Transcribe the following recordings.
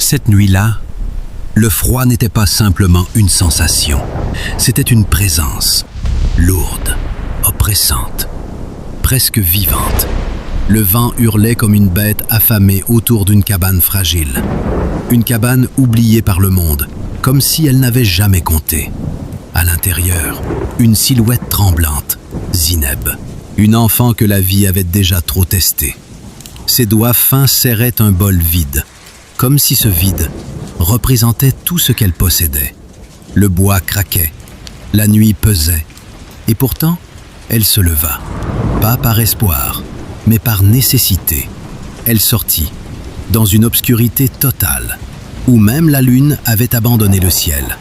Cette nuit-là, le froid n'était pas simplement une sensation, c'était une présence, lourde, oppressante, presque vivante. Le vent hurlait comme une bête affamée autour d'une cabane fragile. Une cabane oubliée par le monde, comme si elle n'avait jamais compté. À l'intérieur, une silhouette tremblante, Zineb, une enfant que la vie avait déjà trop testée. Ses doigts fins serraient un bol vide, comme si ce vide représentait tout ce qu'elle possédait. Le bois craquait, la nuit pesait, et pourtant, elle se leva, pas par espoir, mais par nécessité. Elle sortit, dans une obscurité totale, où même la lune avait abandonné le ciel.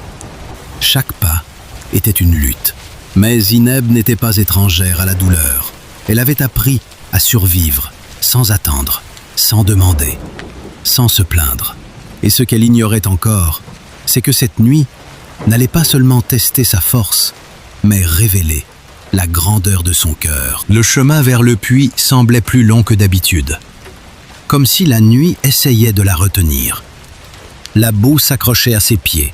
Chaque pas était une lutte, mais Zineb n'était pas étrangère à la douleur. Elle avait appris à survivre, sans attendre, sans demander, sans se plaindre. Et ce qu'elle ignorait encore, c'est que cette nuit n'allait pas seulement tester sa force, mais révéler la grandeur de son cœur. Le chemin vers le puits semblait plus long que d'habitude, comme si la nuit essayait de la retenir. La boue s'accrochait à ses pieds,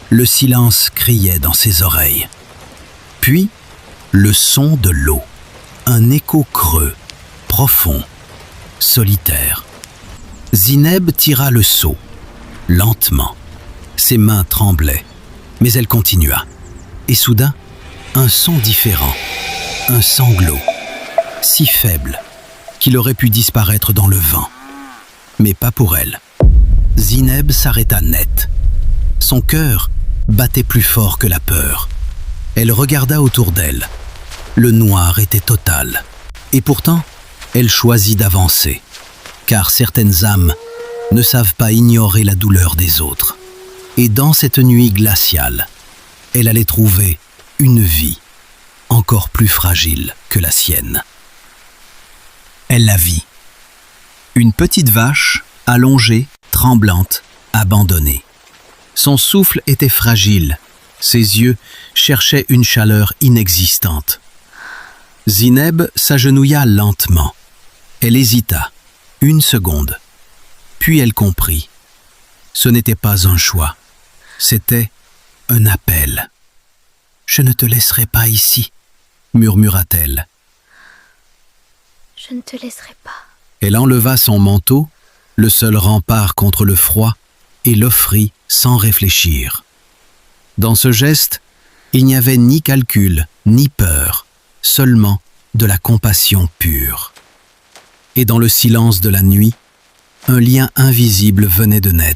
le silence criait dans ses oreilles. Puis, le son de l'eau, un écho creux, profond, solitaire. Zineb tira le seau, lentement. Ses mains tremblaient, mais elle continua. Et soudain, un son différent, un sanglot, si faible qu'il aurait pu disparaître dans le vent. Mais pas pour elle. Zineb s'arrêta net. Son cœur battait plus fort que la peur. Elle regarda autour d'elle. Le noir était total. Et pourtant, elle choisit d'avancer, car certaines âmes ne savent pas ignorer la douleur des autres. Et dans cette nuit glaciale, elle allait trouver une vie encore plus fragile que la sienne. Elle la vit. Une petite vache, allongée, tremblante, abandonnée. Son souffle était fragile, ses yeux cherchaient une chaleur inexistante. Zineb s'agenouilla lentement. Elle hésita, 1 seconde. Puis elle comprit. Ce n'était pas un choix, c'était un appel. « Je ne te laisserai pas ici », murmura-t-elle. « Je ne te laisserai pas. » Elle enleva son manteau, le seul rempart contre le froid, et l'offrit sans réfléchir. Dans ce geste, il n'y avait ni calcul, ni peur, seulement de la compassion pure. Et dans le silence de la nuit, un lien invisible venait de naître.